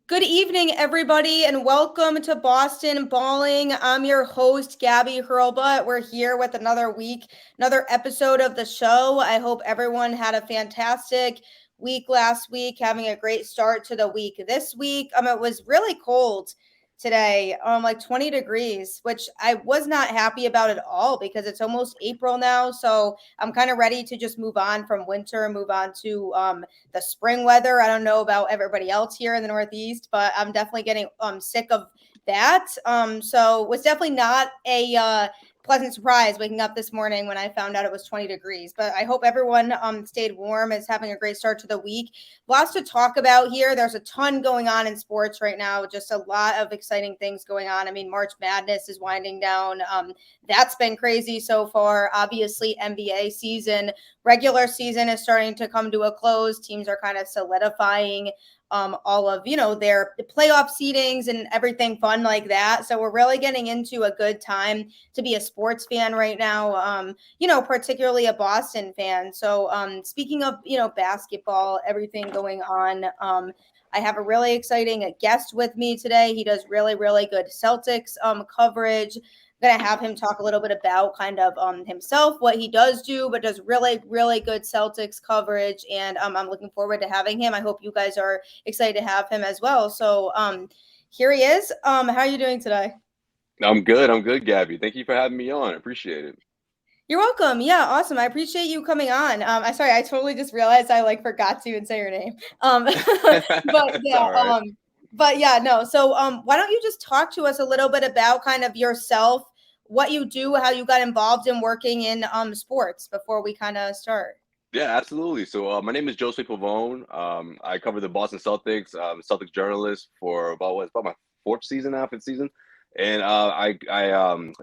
Good evening, everybody, and welcome to Boston Balling. I'm your host, Gabby Hurlbut. We're here with another week, another episode of the show. I hope everyone had a fantastic week last week, having a great start to the week this week. It was really cold today, like 20 degrees, which I was not happy about at all because it's almost April now. So I'm kind of ready to just move on from winter, move on to the spring weather. I don't know about everybody else here in the Northeast, but I'm definitely getting sick of that. So it was definitely not a pleasant surprise waking up this morning when I found out it was 20 degrees. But I hope everyone stayed warm, is having a great start to the week. Lots to talk about here. There's a ton going on in sports right now, just a lot of exciting things going on. I mean, March Madness is winding down. That's been crazy so far. Obviously, NBA season, regular season is starting to come to a close. Teams are kind of solidifying all of their playoff seedings and everything fun like that. So we're really getting into a good time to be a sports fan right now. Particularly a Boston fan. So speaking of basketball, everything going on. I have a really exciting guest with me today. He does really, really good Celtics coverage. Going to have him talk a little bit about kind of himself, what he does do, but does really, really good Celtics coverage. And I'm looking forward to having him. I hope you guys are excited to have him as well. So here he is. How are you doing today? I'm good, Gabby. Thank you for having me on. I appreciate it. You're welcome. Yeah, awesome. I appreciate you coming on. I sorry, I totally just realized I forgot to even say your name. But It's yeah, all right. no. So why don't you just talk to us a little bit about kind of yourself, what you do, how you got involved in working in sports before we kind of start. Yeah, absolutely. So my name is Josue Pavón. I cover the Boston Celtics, Celtics journalist for about my fourth season now, fifth season. And I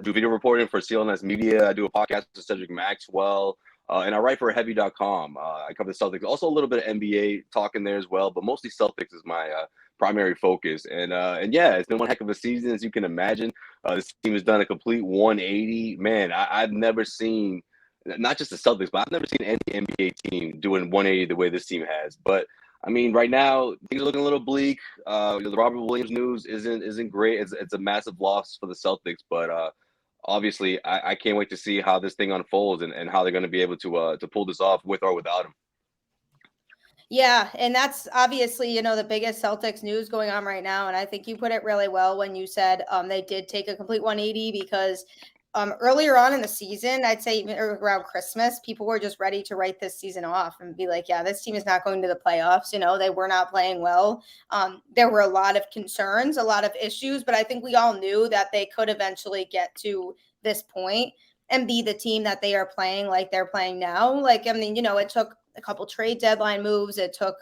do video reporting for CLNS Media. I do a podcast with Cedric Maxwell. And I write for heavy.com. I cover the Celtics, also a little bit of NBA talk in there as well, but mostly Celtics is my primary focus. And yeah, it's been one heck of a season, as you can imagine. This team has done a complete 180. Man, I've never seen not just the Celtics, but I've never seen any NBA team doing 180 the way this team has. But I mean, right now things are looking a little bleak. The Robert Williams news isn't great. It's a massive loss for the Celtics, but obviously I can't wait to see how this thing unfolds and how they're going to be able to pull this off with or without him. Yeah, and that's obviously, the biggest Celtics news going on right now. And I think you put it really well when you said they did take a complete 180 because earlier on in the season, I'd say even around Christmas, people were just ready to write this season off and be like, yeah, this team is not going to the playoffs. They were not playing well. There were a lot of concerns, a lot of issues, but I think we all knew that they could eventually get to this point and be the team that they are playing like they're playing now. It took a couple trade deadline moves. It took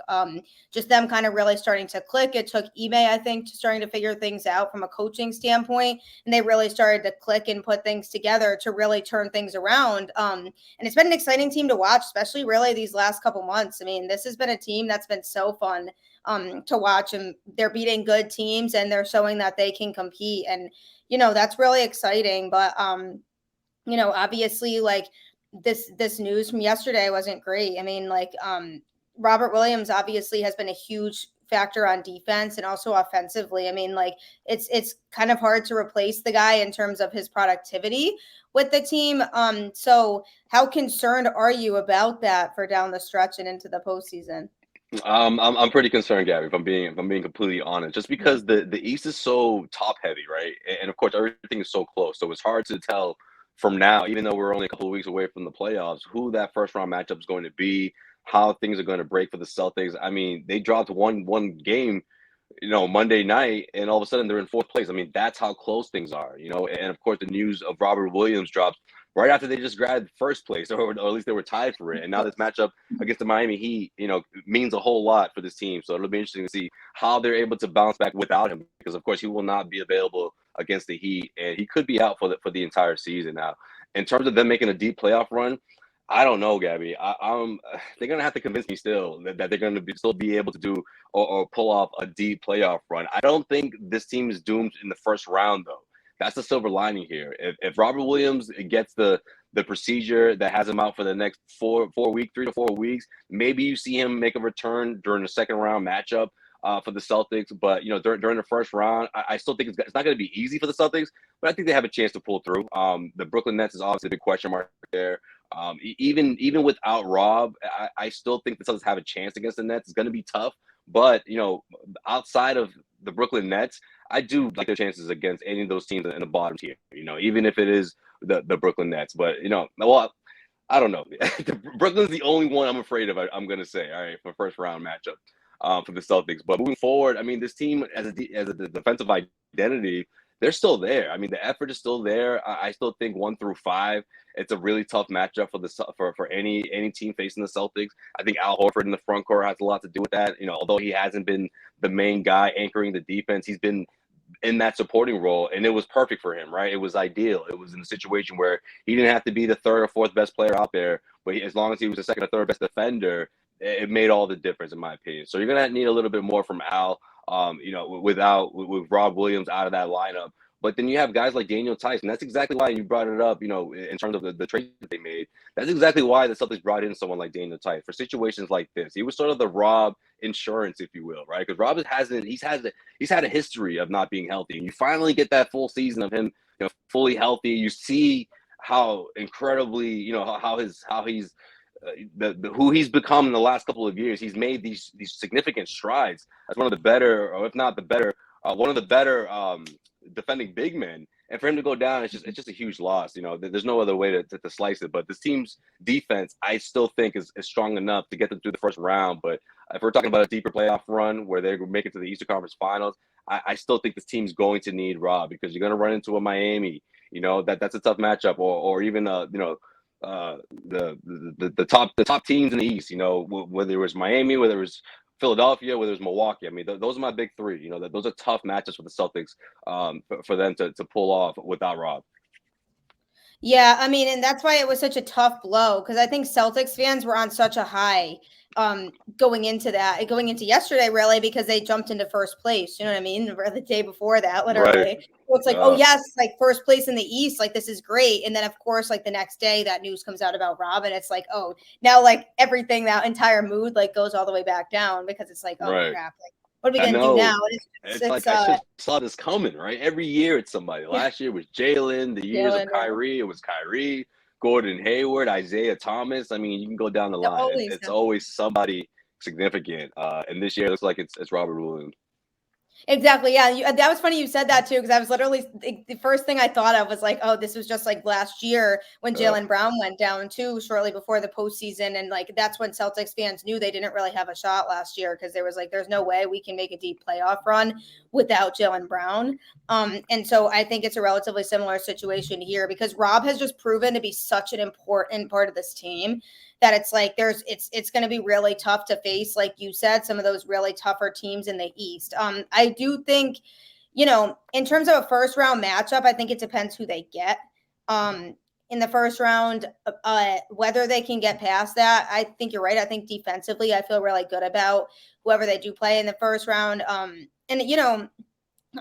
just them kind of really starting to click. It took Ime, I think, to starting to figure things out from a coaching standpoint. And they really started to click and put things together to really turn things around. And it's been an exciting team to watch, especially really these last couple months. I mean, this has been a team that's been so fun to watch, and they're beating good teams and they're showing that they can compete. And, that's really exciting. But obviously, this news from yesterday wasn't great. I mean, Robert Williams obviously has been a huge factor on defense and also offensively. I mean, it's kind of hard to replace the guy in terms of his productivity with the team. So how concerned are you about that for down the stretch and into the postseason? I'm pretty concerned, Gabby, if I'm being completely honest, just because the East is so top heavy, right? And of course everything is so close, so it's hard to tell from now, even though we're only a couple of weeks away from the playoffs, who that first round matchup is going to be, how things are going to break for the Celtics. I mean, they dropped one game, Monday night, and all of a sudden they're in fourth place. I mean, that's how close things are, And of course, the news of Robert Williams drops right after they just grabbed first place, or at least they were tied for it. And now this matchup against the Miami Heat, means a whole lot for this team. So it'll be interesting to see how they're able to bounce back without him, because of course he will not be available against the Heat, and he could be out for the entire season. Now, in terms of them making a deep playoff run, I don't know, Gabby. They're gonna have to convince me still that they're gonna still be able to do or pull off a deep playoff run. I don't think this team is doomed in the first round, though. That's the silver lining here. If Robert Williams gets the procedure that has him out for the next 3 to 4 weeks, maybe you see him make a return during the second round matchup for the Celtics. But during the first round, I still think it's not going to be easy for the Celtics, but I think they have a chance to pull through. The Brooklyn Nets is obviously a big question mark there. Even without Rob, I still think the Celtics have a chance against the Nets. It's going to be tough, but outside of the Brooklyn Nets, I do like their chances against any of those teams in the bottom tier. Even if it is the Brooklyn Nets, but well, I don't know. Brooklyn's the only one I'm afraid of. I'm going to say, all right, for first round matchup for the Celtics. But moving forward, I mean, this team as a defensive identity, they're still there. I mean, the effort is still there. I still think 1 through 5, it's a really tough matchup for any team facing the Celtics. I think Al Horford in the front court has a lot to do with that. Although he hasn't been the main guy anchoring the defense, he's been in that supporting role, and it was perfect for him, right? It was ideal. It was in a situation where he didn't have to be the third or fourth best player out there, but as long as he was the second or third best defender, it made all the difference, in my opinion. So you're gonna need a little bit more from Al, with Rob Williams out of that lineup. But then you have guys like Daniel Tice, and that's exactly why you brought it up, in terms of the trade that they made. That's exactly why the Celtics brought in someone like Daniel Tice for situations like this. He was sort of the Rob insurance, if you will, right? Because Rob he's had a history of not being healthy. And you finally get that full season of him, fully healthy. You see how incredibly, how he's who he's become in the last couple of years. He's made these significant strides as one of the better, or if not the better, one of the better defending big men. And for him to go down, it's just a huge loss. There's no other way to slice it. But this team's defense, I still think, is strong enough to get them through the first round. But if we're talking about a deeper playoff run where they make it to the Eastern Conference Finals, I still think this team's going to need Rob, because you're going to run into a Miami. That's a tough matchup, or even the top teams in the East. Whether it was Miami, whether it was Philadelphia, whether it's Milwaukee. I mean, those are my big three. Those are tough matches for the Celtics, for them to pull off without Rob. Yeah, I mean, and that's why it was such a tough blow, because I think Celtics fans were on such a high going into yesterday, really, because they jumped into first place. You know what I mean? Or the day before that, literally. Right. So it's like, oh yes, like first place in the East, like this is great. And then of course, like the next day, that news comes out about Rob, and it's like, oh, now like everything, that entire mood like goes all the way back down, because it's like, oh crap, like what are we gonna do now? It's like I should saw this coming, right? Every year it's somebody. Last year was Jalen. The years of Kyrie, it was Kyrie, Gordon Hayward, Isaiah Thomas. I mean, you can go down the line. It's always somebody significant. And this year it looks like it's Robert Williams. Exactly. Yeah. That was funny you said that too, because I was literally, the first thing I thought of was like, oh, this was just like last year when Jaylen Brown went down too, shortly before the postseason. And like, that's when Celtics fans knew they didn't really have a shot last year, because there was like, there's no way we can make a deep playoff run without Jaylen Brown. And so I think it's a relatively similar situation here, because Rob has just proven to be such an important part of this team, that it's like it's going to be really tough to face, like you said, some of those really tougher teams in the East. I do think, in terms of a first round matchup, I think it depends who they get in the first round, whether they can get past that. I think you're right. I think defensively, I feel really good about whoever they do play in the first round. And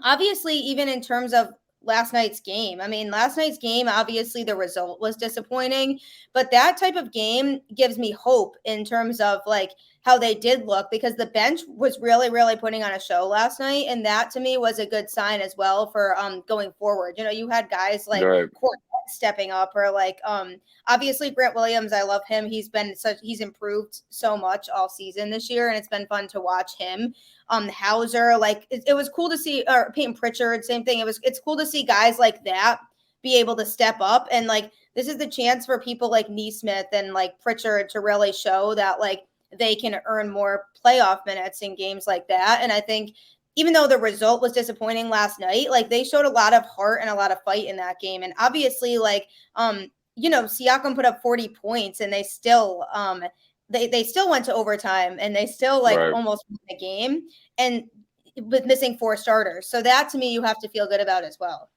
obviously, even in terms of last night's game, obviously the result was disappointing, but that type of game gives me hope in terms of like how they did look, because the bench was really, really putting on a show last night. And that to me was a good sign as well for going forward. You had guys like Cornette stepping up, or like obviously Grant Williams. I love him. He's improved so much all season this year, and it's been fun to watch him. Hauser, like it was cool to see, or Peyton Pritchard, same thing. It's cool to see guys like that be able to step up, and like this is the chance for people like Nesmith and like Pritchard to really show that like they can earn more playoff minutes in games like that. And I think even though the result was disappointing last night, like they showed a lot of heart and a lot of fight in that game. And obviously, like Siakam put up 40 points, and they still they still went to overtime, and they still almost won the game, and with missing 4 starters. So that to me, you have to feel good about as well.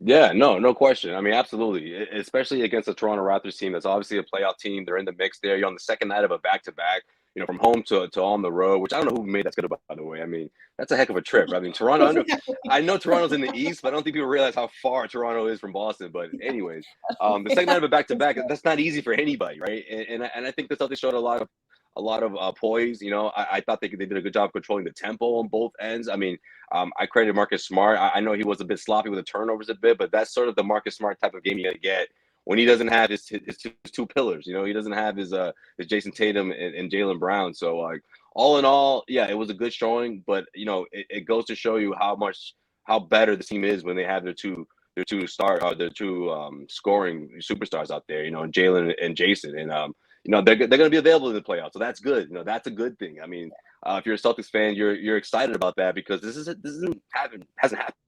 Yeah, no question. I mean, absolutely, especially against the Toronto Raptors team that's obviously a playoff team. They're in the mix there. You're on the second night of a back-to-back, from home to on the road, which I don't know who made that schedule, by the way. I mean, that's a heck of a trip. I mean, Toronto, I know Toronto's in the East, but I don't think people realize how far Toronto is from Boston. But anyways, the second night of a back-to-back, that's not easy for anybody, right? And I think the Celtics showed a lot a lot of poise. You know, I thought they did a good job controlling the tempo on both ends. I mean, I credited Marcus Smart. I know he was a bit sloppy with the turnovers a bit, but that's sort of the Marcus Smart type of game you're gonna get when he doesn't have his two pillars. You know, he doesn't have his Jason Tatum and Jaylen Brown. So like all in all, yeah, it was a good showing. But you know, it goes to show you how better the team is when they have their two scoring superstars out there. You know, Jaylen and Jason, and you know they're going to be available in the playoffs, so that's good. You know, that's a good thing. I mean, if you're a Celtics fan, you're excited about that because hasn't happened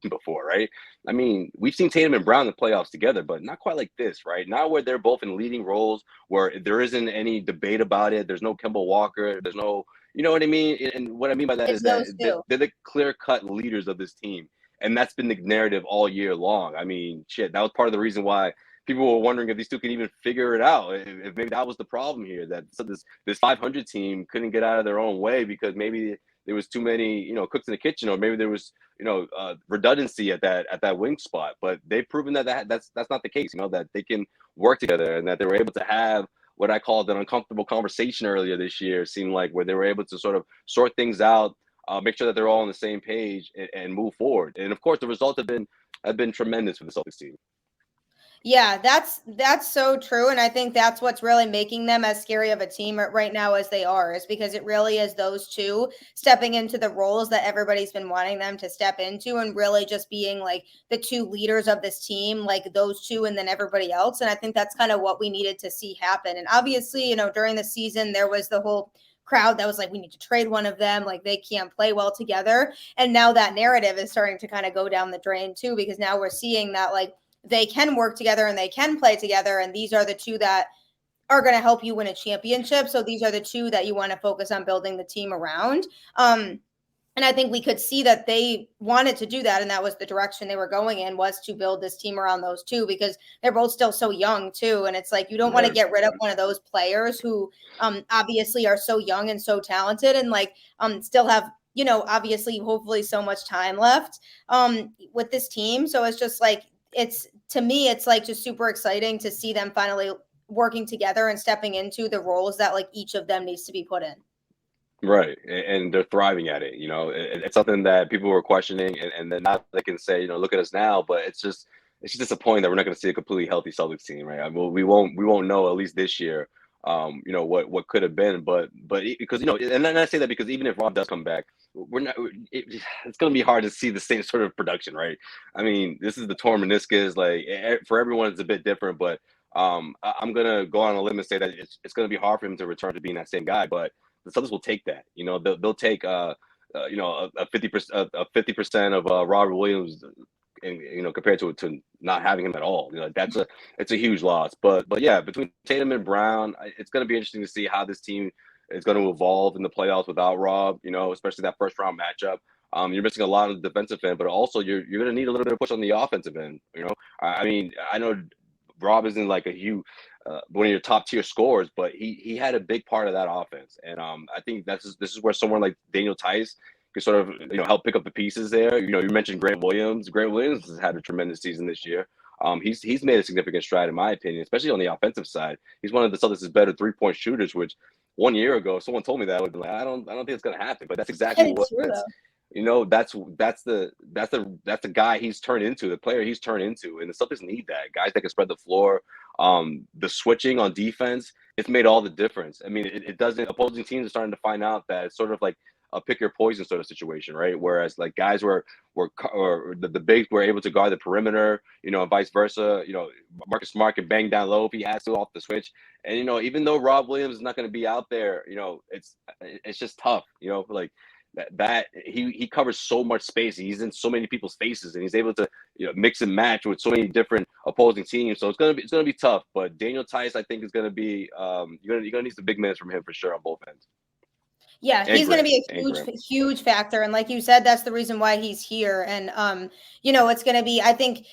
before, right? I mean, we've seen Tatum and Brown in the playoffs together, but not quite like this, right? Not where they're both in leading roles, where there isn't any debate about it. There's no Kemba Walker. There's no, you know what I mean? And what I mean by that It's is those that two. they're the clear-cut leaders of this team. And that's been the narrative all year long. I mean, shit, that was part of the reason why people were wondering if these two could even figure it out. If maybe that was the problem here, that this 500 team couldn't get out of their own way because maybe there was too many, you know, cooks in the kitchen, or maybe there was, you know, redundancy at that wing spot. But they've proven that's not the case. You know, that they can work together and that they were able to have what I called an uncomfortable conversation earlier this year. Seemed like where they were able to sort of sort things out, make sure that they're all on the same page and move forward. And of course, the results have been tremendous for the Celtics team. Yeah, that's so true, and I think that's what's really making them as scary of a team right now as they are, is because it really is those two stepping into the roles that everybody's been wanting them to step into, and really just being like the two leaders of this team, like those two and then everybody else. And I think that's kind of what we needed to see happen. And obviously, you know, during the season there was the whole crowd that was like, we need to trade one of them, like they can't play well together. And now that narrative is starting to kind of go down the drain too, because now we're seeing that like they can work together and they can play together. And these are the two that are going to help you win a championship. So these are the two that you want to focus on building the team around. And I think we could see that they wanted to do that. And that was the direction they were going in, was to build this team around those two, because they're both still so young too. And it's like, you don't want to get rid of one of those players who obviously are so young and so talented and like still have, you know, obviously, hopefully so much time left with this team. So it's just like, to me, it's like just super exciting to see them finally working together and stepping into the roles that like each of them needs to be put in. Right, and they're thriving at it. You know, it's something that people were questioning, and then now they can say, you know, look at us now. But it's just disappointing that we're not going to see a completely healthy Celtics team, right? I mean, we won't know at least this year, you know, what could have been. But because you know, and then I say that because even if Rob does come back, we're not. It's going to be hard to see the same sort of production, right? I mean, this is the torn meniscus. Like for everyone, it's a bit different, but I'm gonna go on a limb and say that it's going to be hard for him to return to being that same guy, but the Celtics will take that. You know, they'll take you know, a 50% of Robert Williams, and you know, compared to not having him at all. You know, it's a huge loss. But yeah, between Tatum and Brown, it's going to be interesting to see how this team is going to evolve in the playoffs without Rob. You know, especially that first round matchup. You're missing a lot of the defensive end, but also you're going to need a little bit of push on the offensive end. You know, I mean, I know Rob isn't like a huge one of your top tier scorers, but he had a big part of that offense, and I think this is where someone like Daniel Tice can sort of, you know, help pick up the pieces there. You know, you mentioned Grant Williams. Grant Williams has had a tremendous season this year. He's made a significant stride in my opinion, especially on the offensive side. He's one of the Celtics' better 3-point shooters, which 1 year ago someone told me that I would be like, I don't think it's gonna happen, but that's exactly It's true though. you know, that's the guy he's turned into, the player he's turned into, and the Celtics need that guys that can spread the floor. The switching on defense, it's made all the difference. I mean, it doesn't. Opposing teams are starting to find out that it's sort of like a pick your poison sort of situation, right? Whereas like guys or the bigs were able to guard the perimeter, you know, and vice versa. You know, Marcus Smart can bang down low if he has to off the switch. And you know, even though Rob Williams is not going to be out there, you know, it's just tough. You know, like that he covers so much space. He's in so many people's faces, and he's able to, you know, mix and match with so many different opposing teams. So it's gonna be tough. But Daniel Tice, I think, is gonna be you're gonna need some big minutes from him for sure on both ends. Yeah, he's going to be a huge factor. And like you said, that's the reason why he's here. And, you know, it's going to be, I think,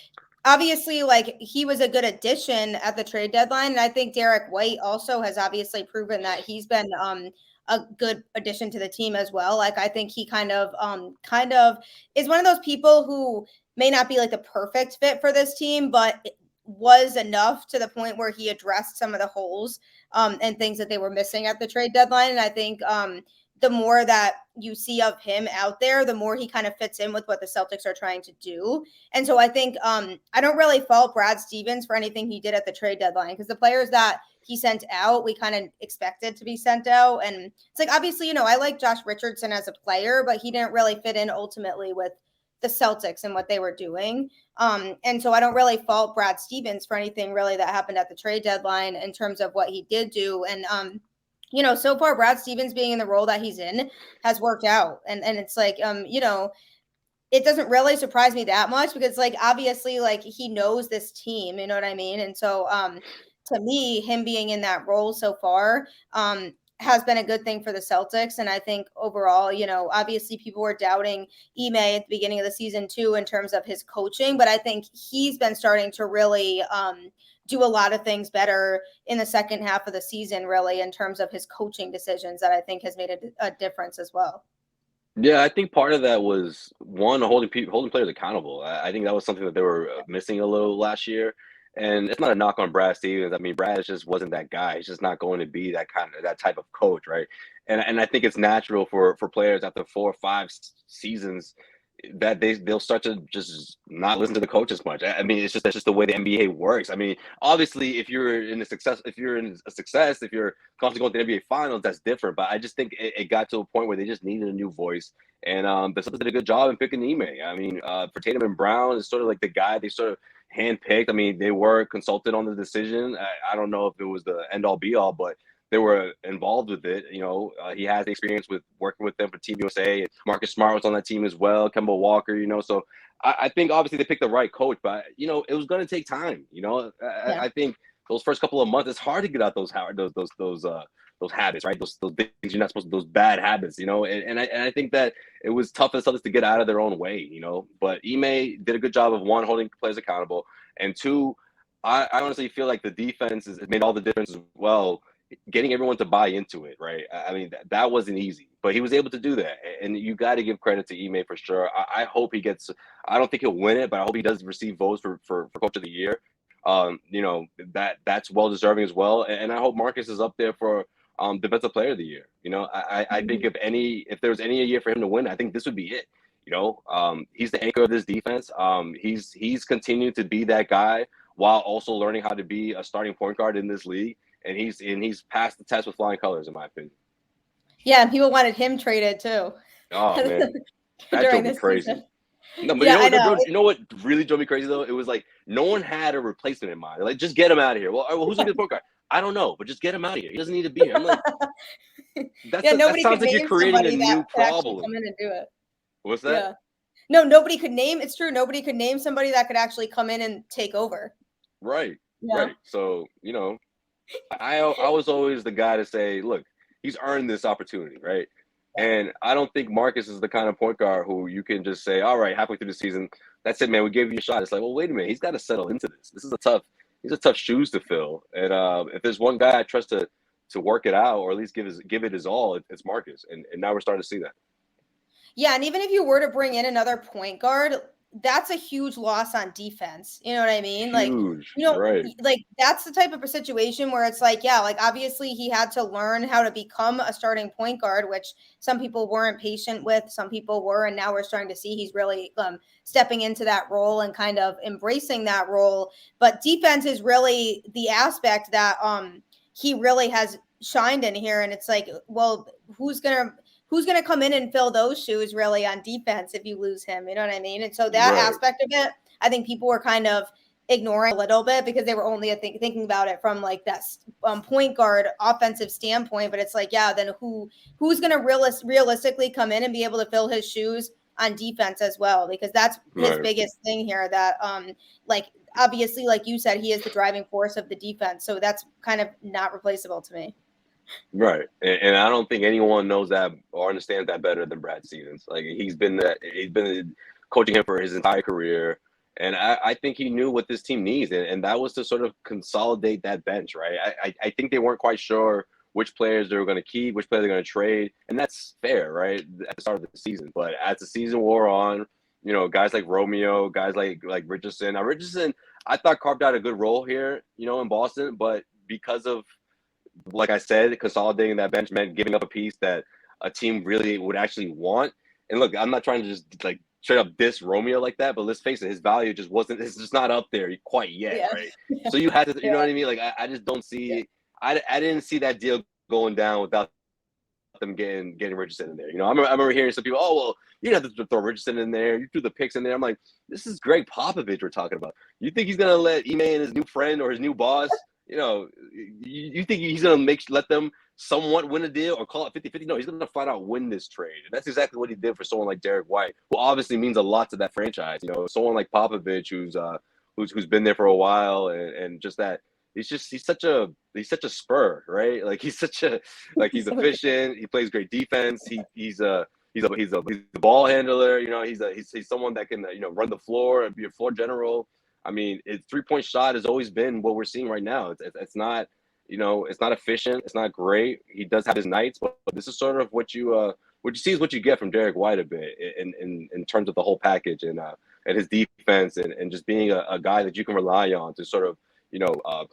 obviously, like he was a good addition at the trade deadline. And I think Derek White also has obviously proven that he's been a good addition to the team as well. Like, I think he kind of is one of those people who may not be like the perfect fit for this team, but was enough to the point where he addressed some of the holes and things that they were missing at the trade deadline. And I think the more that you see of him out there, the more he kind of fits in with what the Celtics are trying to do. And so I think I don't really fault Brad Stevens for anything he did at the trade deadline, because the players that he sent out, we kind of expected to be sent out. And it's like, obviously, I like Josh Richardson as a player, but he didn't really fit in ultimately with the Celtics and what they were doing. And so I don't really fault Brad Stevens for anything really that happened at the trade deadline in terms of what he did do. And so far Brad Stevens being in the role that he's in has worked out. And it's like, it doesn't really surprise me that much, because like, obviously, like, he knows this team, you know what I mean? And so to me, him being in that role so far has been a good thing for the Celtics. And I think overall, obviously people were doubting Ime at the beginning of the season too, in terms of his coaching, but I think he's been starting to really do a lot of things better in the second half of the season, really, in terms of his coaching decisions, that I think has made a difference as well. Yeah, I think part of that was one, holding players accountable. I think that was something that they were missing a little last year. And it's not a knock on Brad Stevens. I mean, Brad just wasn't that guy. He's just not going to be that type of coach, right? And I think it's natural for players after 4 or 5 seasons that they'll start to just not listen to the coach as much. I mean, that's just the way the NBA works. I mean, obviously, if you're constantly going to the NBA Finals, that's different. But I just think it got to a point where they just needed a new voice, and the Celtics did a good job in picking Ime. I mean, for Tatum and Brown, it's sort of like the guy they sort of handpicked. I mean, they were consulted on the decision. I don't know if it was the end all be all, but they were involved with it. He has experience with working with them for Team USA. And Marcus Smart was on that team as well. Kemba Walker, so I think obviously they picked the right coach, but it was going to take time. I think those first couple of months, it's hard to get out those habits, right? Those things you're not supposed to, those bad habits, and I think that it was tough for the Celtics to get out of their own way, but Ime did a good job of, one, holding players accountable, and two, I honestly feel like the defense has made all the difference as well, getting everyone to buy into it, right? I mean, that wasn't easy, but he was able to do that, and you got to give credit to Ime for sure. I hope he gets, I don't think he'll win it, but I hope he does receive votes for Coach of the Year. That's well deserving as well, and I hope Marcus is up there for Defensive Player of the Year. I think if there was any year for him to win, I think this would be it. He's the anchor of this defense. He's continued to be that guy while also learning how to be a starting point guard in this league. And he's passed the test with flying colors, in my opinion. Yeah, and people wanted him traded too. Oh man, that drove me crazy. Season. No, but you know what really drove me crazy though? It was like no one had a replacement in mind. Like, just get him out of here. Well, who's gonna be the point guard? I don't know, but just get him out of here. He doesn't need to be here. I'm like, that sounds like you're creating a new problem. Come in and do it. What's that? Yeah. No, nobody could name. It's true. Nobody could name somebody that could actually come in and take over. Right. Yeah. Right. So I was always the guy to say, look, he's earned this opportunity, right? And I don't think Marcus is the kind of point guard who you can just say, all right, halfway through the season, that's it, man, we gave you a shot. It's like, well, wait a minute, he's got to settle into this. These are tough shoes to fill. And if there's one guy I trust to work it out, or at least give it his all, it's Marcus. And now we're starting to see that. Yeah, and even if you were to bring in another point guard, that's a huge loss on defense. You know what I mean? Huge, right. Like that's the type of a situation where it's like, yeah, like obviously he had to learn how to become a starting point guard, which some people weren't patient with, some people were, and now we're starting to see he's really stepping into that role and kind of embracing that role. But defense is really the aspect that he really has shined in here, and it's like, well, who's gonna come in and fill those shoes really on defense if you lose him? You know what I mean? And so that aspect of it, I think people were kind of ignoring a little bit because they were only thinking about it from like that point guard offensive standpoint. But it's like, yeah, then who's going to realistically come in and be able to fill his shoes on defense as well? Because that's his biggest thing here, that like obviously, like you said, he is the driving force of the defense. So that's kind of not replaceable to me. Right. And I don't think anyone knows that or understands that better than Brad Stevens. Like, he's been coaching him for his entire career. And I think he knew what this team needs. And that was to sort of consolidate that bench, right? I think they weren't quite sure which players they were going to keep, which players they're going to trade. And that's fair, right, at the start of the season. But as the season wore on, guys like Romeo, guys like Richardson. Now, Richardson, I thought carved out a good role here, in Boston, but because of, like I said, consolidating that bench meant giving up a piece that a team really would actually want. And look, I'm not trying to just like straight up diss Romeo like that, but let's face it, his value just wasn't, it's just not up there quite yet, Yeah. right? So you had to, you Yeah. know what I mean? Like, I just don't see, I didn't see that deal going down without them getting Richardson in there. I remember hearing some people, oh, well, you didn't have to throw Richardson in there. You threw the picks in there. I'm like, this is Greg Popovich we're talking about. You think he's going to let Ime and his new friend or his new boss, you think he's going to let them somewhat win a deal or call it 50-50? No, he's going to flat out win this trade. And that's exactly what he did for someone like Derek White, who obviously means a lot to that franchise. Someone like Popovich who's been there for a while and just that. He's such a spur, right? Like he's he's efficient. He plays great defense. He's a ball handler. He's someone that can run the floor and be a floor general. I mean, his 3-point shot has always been what we're seeing right now. It's not it's not efficient. It's not great. He does have his nights, but this is sort of what you see is what you get from Derek White a bit in terms of the whole package and his defense and just being a guy that you can rely on to sort of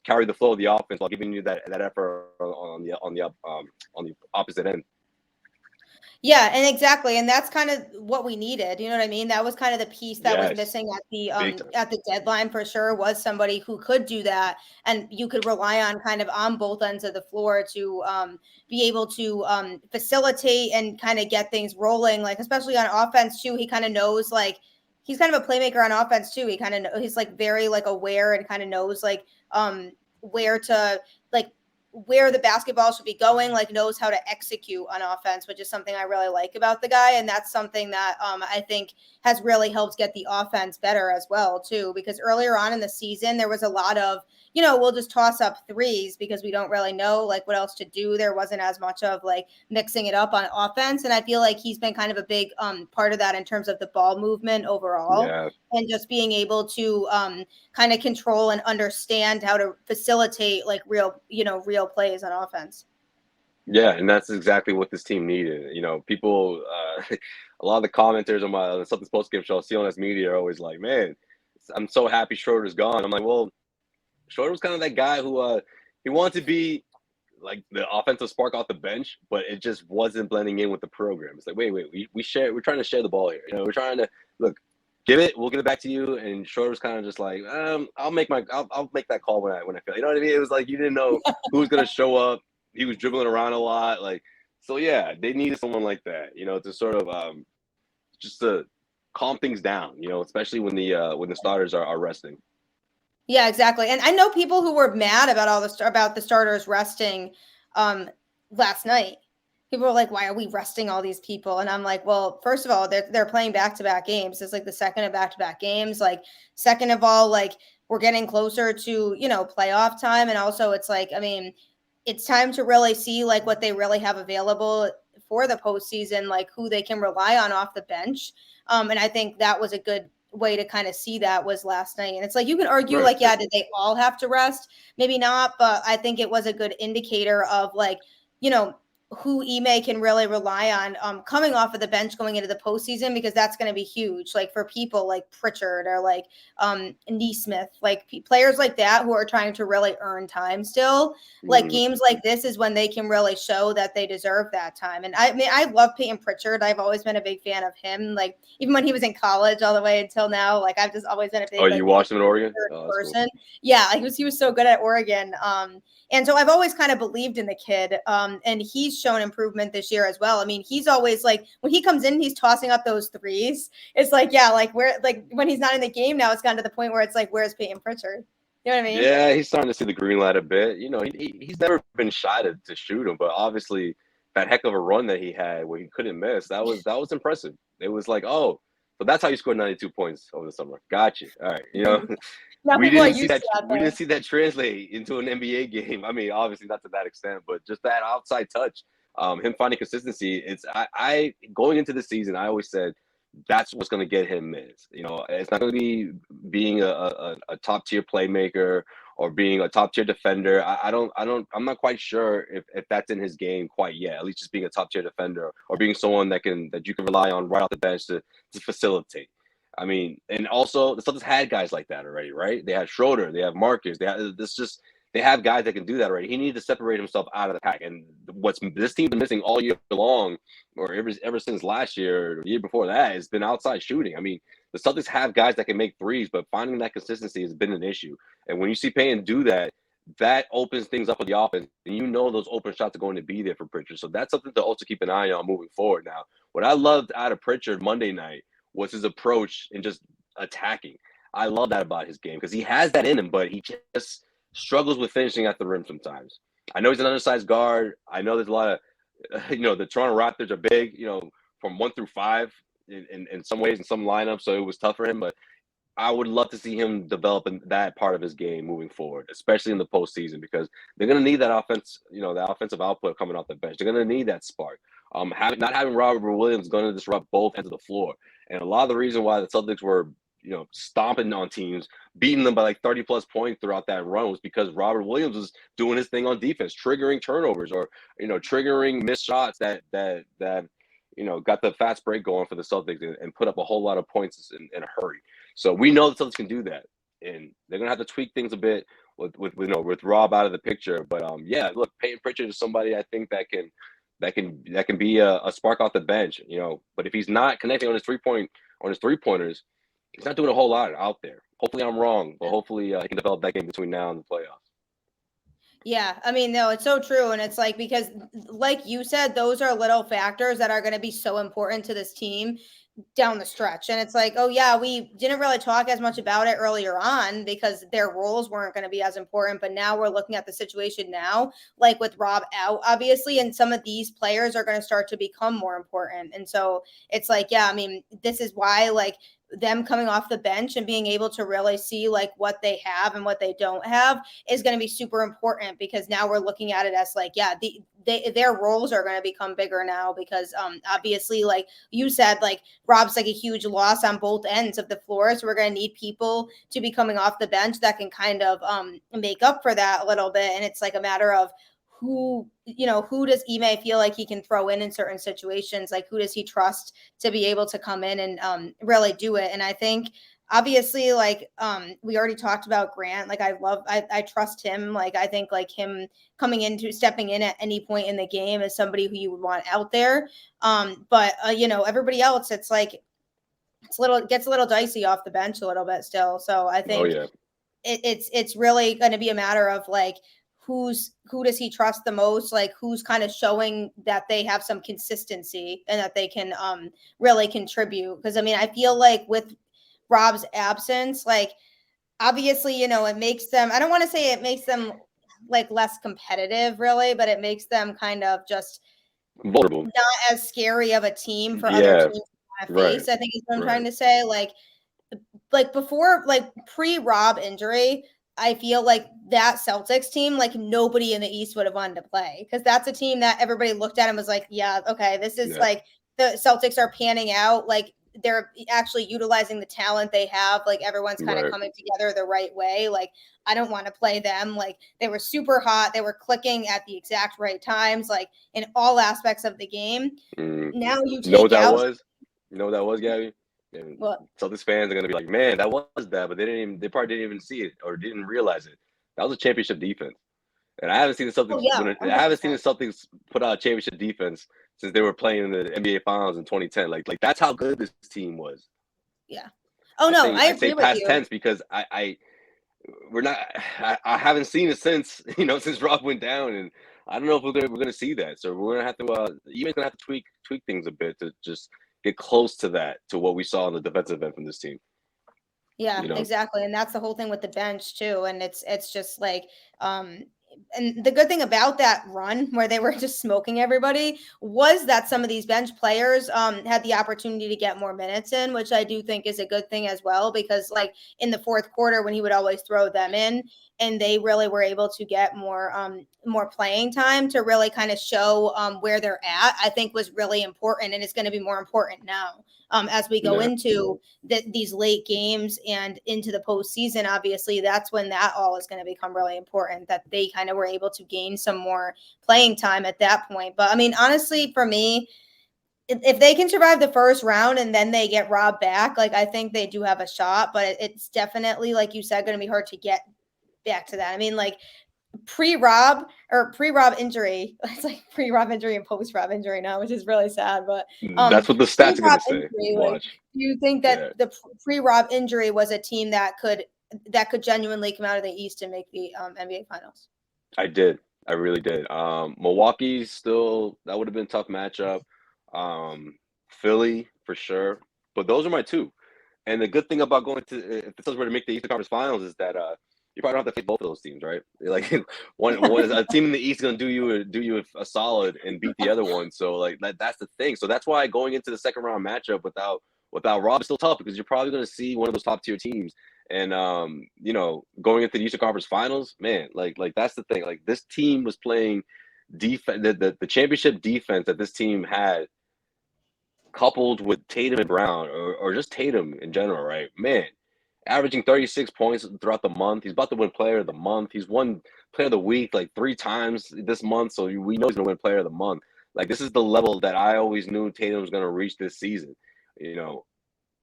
carry the flow of the offense while giving you that effort on the opposite end. Yeah, and exactly, and that's kind of what we needed. You know what I mean? That was kind of the piece that was Yes. missing at the deadline for sure. Was somebody who could do that, and you could rely on kind of on both ends of the floor to be able to facilitate and kind of get things rolling. Like especially on offense too, he kind of knows like he's kind of a playmaker on offense too. He's like very like aware and kind of knows like where to like where the basketball should be going, like knows how to execute on offense, which is something I really like about the guy. And that's something that I think has really helped get the offense better as well, too, because earlier on in the season, there was a lot of, we'll just toss up threes because we don't really know like what else to do. There wasn't as much of like mixing it up on offense. And I feel like he's been kind of a big part of that in terms of the ball movement overall. Yeah. And just being able to kind of control and understand how to facilitate like real plays on offense. Yeah, and that's exactly what this team needed. People, a lot of the commenters on the Celtics post-game show, CLNS Media, are always like, man, I'm so happy Schroeder's gone. I'm like, well, Schroeder was kind of that guy who he wanted to be like the offensive spark off the bench, but it just wasn't blending in with the program. It's like, wait, we're trying to share the ball here. We're trying to look, we'll give it back to you. And Schroeder's kind of just like, I'll make that call when I feel. You know what I mean? It was like you didn't know who was gonna show up. He was dribbling around a lot, so. Yeah, they needed someone like that, to sort of just to calm things down, especially when the starters are resting. Yeah, exactly. And I know people who were mad about about the starters resting last night. People were like, why are we resting all these people? And I'm like, well, first of all, they're playing back-to-back games. It's like the second of back-to-back games. Like, second of all, like we're getting closer to, playoff time. And also it's like, I mean, it's time to really see like what they really have available for the postseason, like who they can rely on off the bench. And I think that was a good way to kind of see that was last night. And it's like, you can argue like, yeah, did they all have to rest? Maybe not, but I think it was a good indicator of like, who Ime can really rely on coming off of the bench going into the postseason, because that's going to be huge. Like for people like Pritchard or like Neesmith, like players like that who are trying to really earn time still. Like games like this is when they can really show that they deserve that time. And I mean, I love Peyton Pritchard. I've always been a big fan of him. Like even when he was in college all the way until now, like I've just always been a big. Oh, you watched him in Oregon? Person. Cool. Yeah, he was so good at Oregon. And so I've always kind of believed in the kid. And he's shown improvement this year as well. I mean, he's always like, when he comes in, he's tossing up those threes. It's like, yeah, like when he's not in the game now, it's gotten to the point where it's like, where's Peyton Pritchard? You know what I mean? Yeah, he's starting to see the green light a bit. He's never been shy to shoot him, but obviously that heck of a run that he had where he couldn't miss, that was impressive. It was like, oh, so that's how you scored 92 points over the summer. Got you. All right. We didn't see that translate into an NBA game. I mean, obviously not to that extent, but just that outside touch, him finding consistency. It's I going into the season, I always said that's what's going to get him minutes. It's not going to be being a top tier playmaker or being a top tier defender. I'm not quite sure if that's in his game quite yet. At least just being a top tier defender or being someone that you can rely on right off the bench to facilitate. I mean, and also the Celtics had guys like that already, right? They had Schroeder, they have Marcus, they have guys that can do that already. He needed to separate himself out of the pack, and what's this team's been missing all year long, or ever since last year, or the year before that, has been outside shooting. I mean, the Celtics have guys that can make threes, but finding that consistency has been an issue. And when you see Payne do that, that opens things up for the offense, and you know those open shots are going to be there for Pritchard. So that's something to also keep an eye on moving forward. Now, what I loved out of Pritchard Monday night was his approach and just attacking. I love that about his game because he has that in him, but he just struggles with finishing at the rim sometimes. I know he's an undersized guard. I know there's a lot of, the Toronto Raptors are big, from 1 through 5 in some ways, in some lineups. So it was tough for him, but I would love to see him develop in that part of his game moving forward, especially in the postseason, because they're going to need that offense, that offensive output coming off the bench. They're going to need that spark. Not having Robert Williams is going to disrupt both ends of the floor. And a lot of the reason why the Celtics were, stomping on teams, beating them by like 30 plus points throughout that run was because Robert Williams was doing his thing on defense, triggering turnovers or, triggering missed shots that got the fast break going for the Celtics and put up a whole lot of points in a hurry. So we know the Celtics can do that, and they're gonna have to tweak things a bit with Rob out of the picture. But look, Peyton Pritchard is somebody I think that can be a spark off the bench, But if he's not connecting on his three pointers, he's not doing a whole lot out there. Hopefully, I'm wrong, but hopefully he can develop that game between now and the playoffs. Yeah, I mean, no, it's so true. And it's like, because like you said, those are little factors that are going to be so important to this team down the stretch. And it's like, oh yeah, we didn't really talk as much about it earlier on because their roles weren't going to be as important. But now we're looking at the situation now, like with Rob out, obviously, and some of these players are going to start to become more important. And so it's like, yeah, I mean, this is why like them coming off the bench and being able to really see like what they have and what they don't have is going to be super important, because now we're looking at it as like, yeah, their roles are going to become bigger now, because obviously, like you said, like Rob's like a huge loss on both ends of the floor. So we're going to need people to be coming off the bench that can kind of make up for that a little bit. And it's like a matter of who does Ime feel like he can throw in certain situations? Like, who does he trust to be able to come in and really do it? And I think obviously, like we already talked about Grant. Like I trust him. Like I think like him stepping in at any point in the game is somebody who you would want out there. But everybody else, it's like it gets a little dicey off the bench a little bit still. So I think it's really going to be a matter of like, who does he trust the most? Like who's kind of showing that they have some consistency and that they can really contribute? Because I mean, I feel like with Rob's absence, like obviously, it makes them, I don't want to say it makes them like less competitive really, but it makes them kind of just vulnerable, not as scary of a team for other teams to face. I think is what I'm trying to say. Like before, like pre-Rob injury, I feel like that Celtics team, like nobody in the East would have wanted to play, because that's a team that everybody looked at and was like, yeah, okay, this is like the Celtics are panning out. Like they're actually utilizing the talent they have. Like everyone's kind of coming together the right way. Like I don't want to play them. Like they were super hot. They were clicking at the exact right times, like in all aspects of the game. Now you take what that was, Gabby? And what? Celtics fans are gonna be like, man, that was that, but they probably didn't even see it or didn't realize it. That was a championship defense, and I haven't seen the Celtics. I haven't seen the Celtics put out a championship defense since they were playing in the NBA Finals in 2010. Like that's how good this team was. Yeah. Oh no, I agree with past you. tense because I haven't seen it since since Rob went down, and I don't know if we're gonna see that. So we're gonna have to even gonna have to tweak things a bit to just get close to what we saw on the defensive end from this team. Yeah, exactly. And that's the whole thing with the bench too. And it's just like, and the good thing about that run where they were just smoking everybody was that some of these bench players had the opportunity to get more minutes in, which I do think is a good thing as well, because like in the fourth quarter when he would always throw them in and they really were able to get more playing time to really kind of show where they're at, I think was really important, and it's going to be more important now as we go into these late games and into the postseason. Obviously, that's when that all is going to become really important, that they kind of were able to gain some more playing time at that point. But I mean, honestly, for me, if they can survive the first round and then they get Rob back, like I think they do have a shot, but it's definitely, like you said, going to be hard to get back to that. I mean, like pre-Rob injury, it's like pre-Rob injury and post-Rob injury now, which is really sad. But That's what the stats are going pre-Rob to say. injury, like, Watch. do you think that the pre-Rob injury was a team that could genuinely come out of the East and make the NBA Finals? I did. I really did. Milwaukee still, that would have been a tough matchup. Philly for sure, but those are my two. And the good thing about going to, if the Celtics were to make the Eastern Conference Finals, is that you probably don't have to face both of those teams, right? Like one a team in the East is going to do you a solid and beat the other one. So like that's the thing. So that's why going into the second round matchup without Rob is still tough, because you're probably going to see one of those top tier teams. And going into the Eastern Conference Finals, man, like that's the thing. Like this team was playing defense, the championship defense that this team had, coupled with Tatum and Brown, or just Tatum in general, right? Man, averaging 36 points throughout the month. He's about to win Player of the Month. He's won Player of the Week like 3 times this month, so we know he's going to win Player of the Month. Like this is the level that I always knew Tatum was going to reach this season.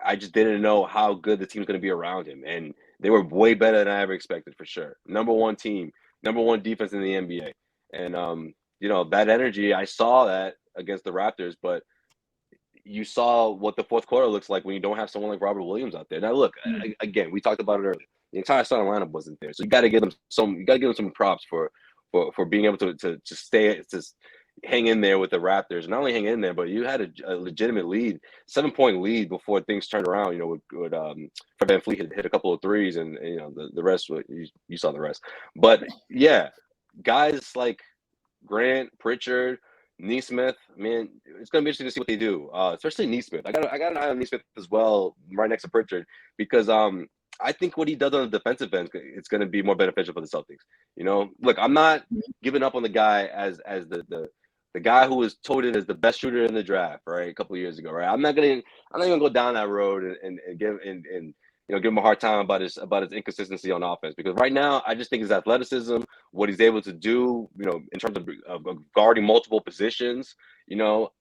I just didn't know how good the team was going to be around him, and they were way better than I ever expected, for sure. Number one team, number one defense in the NBA, and that energy, I saw that against the Raptors, but you saw what the fourth quarter looks like when you don't have someone like Robert Williams out there. Now, look, again, we talked about it earlier. The entire starting lineup wasn't there, so you got to give them some props for being able to hang in there with the Raptors. Not only hang in there, but you had a legitimate lead, 7-point lead before things turned around. With Fred VanVleet hit a couple of threes, and the rest. You saw the rest. But yeah, guys like Grant, Pritchard, Neesmith, man, it's gonna be interesting to see what they do. Especially Neesmith. I got an eye on Neesmith as well, right next to Pritchard, because I think what he does on the defensive end, it's gonna be more beneficial for the Celtics. Look, I'm not giving up on the guy as the guy who was touted as the best shooter in the draft, right, a couple of years ago, right? I'm not gonna go down that road and give him a hard time about his inconsistency on offense, because right now I just think his athleticism, what he's able to do, in terms of guarding multiple positions,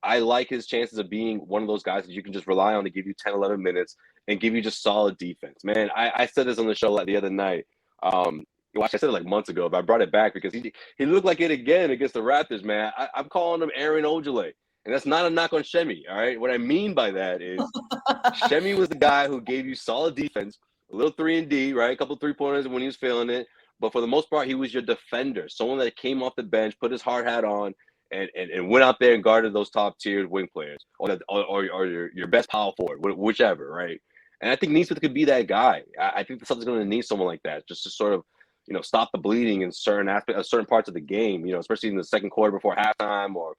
I like his chances of being one of those guys that you can just rely on to give you 10, 11 minutes and give you just solid defense. Man, I said this on the show the other night. I said it like months ago, but I brought it back because he looked like it again against the Raptors, man. I'm calling him Aaron Ojale. And that's not a knock on Shemi, all right? What I mean by that is Shemi was the guy who gave you solid defense, a little 3-and-D, right? A couple three-pointers when he was feeling it. But for the most part, he was your defender, someone that came off the bench, put his hard hat on, and went out there and guarded those top-tier wing players, or your best power forward, whichever, right? And I think Neesmith could be that guy. I think the Celtics are going to need someone like that, just to sort of stop the bleeding in certain parts of the game, especially in the second quarter before halftime, or,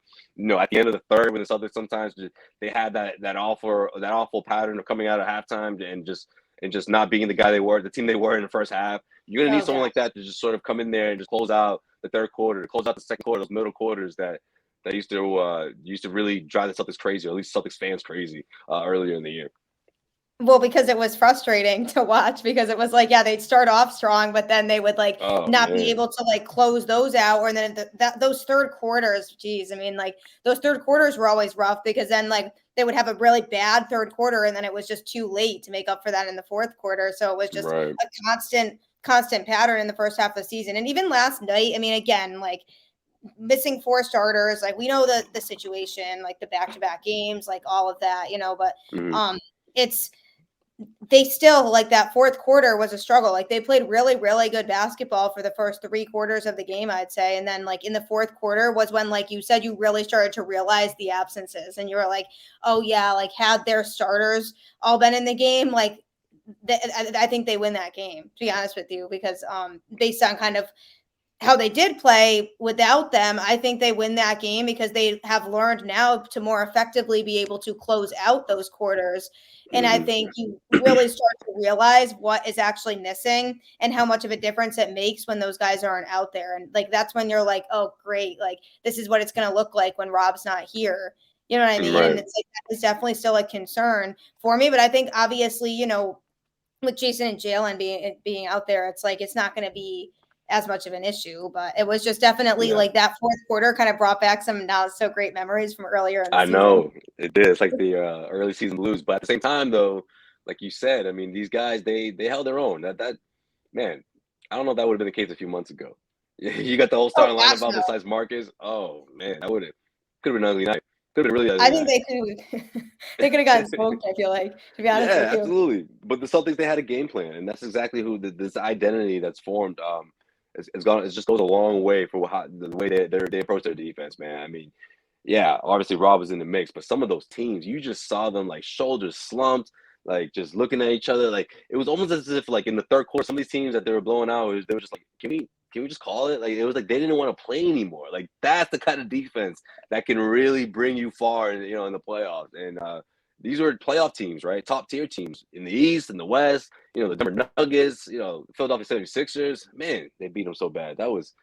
at the end of the third, when the Celtics sometimes they had that awful pattern of coming out of halftime and just not being the team they were in the first half. You're going to need someone like that to just sort of come in there and just close out the third quarter, to close out the second quarter, those middle quarters that used to really drive the Celtics crazy, or at least Celtics fans crazy, earlier in the year. Well, because it was frustrating to watch, because it was like, yeah, they'd start off strong, but then they would not be able to close those out. Or then those third quarters, geez, I mean, those third quarters were always rough, because then they would have a really bad third quarter, and then it was just too late to make up for that in the fourth quarter. So it was just a constant pattern in the first half of the season. And even last night, I mean, again, missing 4 starters, we know the situation, the back-to-back games, all of that, but they still, that fourth quarter was a struggle. They played really, really good basketball for the first 3 quarters of the game, I'd say. And then in the fourth quarter was when, you said, you really started to realize the absences, and you were like, oh yeah, had their starters all been in the game, I think they win that game, to be honest with you, because based on kind of how they did play without them, I think they win that game, because they have learned now to more effectively be able to close out those quarters. And I think you really start to realize what is actually missing and how much of a difference it makes when those guys aren't out there. And that's when you're like, oh, great. This is what it's going to look like when Rob's not here. You know what I mean? Right. And it's definitely still a concern for me. But I think obviously, with Jason and Jalen being out there, it's it's not going to be as much of an issue, but it was just definitely Yeah. like that fourth quarter kind of brought back some not so great memories from earlier in the I season. know it did. It's like the early season blues, but at the same time, though, like you said, I mean, these guys they held their own. That man, I don't know if that would have been the case a few months ago. You got the whole Oh starting gosh, lineup out no. besides Marcus. Oh man, that could have been an ugly night. Could have been a really ugly I think night. they could have gotten smoked, I feel like, to be honest Yeah, with you. absolutely. But the Celtics, they had a game plan, and that's exactly who this identity that's formed. It just goes a long way for the way they approach their defense, man. I mean, yeah, obviously Rob was in the mix, but some of those teams, you just saw them like shoulders slumped, like just looking at each other. Like it was almost as if like in the third quarter, some of these teams that they were blowing out, they were just like, can we just call it? Like it was like they didn't want to play anymore. Like that's the kind of defense that can really bring you far, in the playoffs. And these were playoff teams, right? Top tier teams in the East and the West. The Denver Nuggets, Philadelphia 76ers. Man, they beat them so bad. That was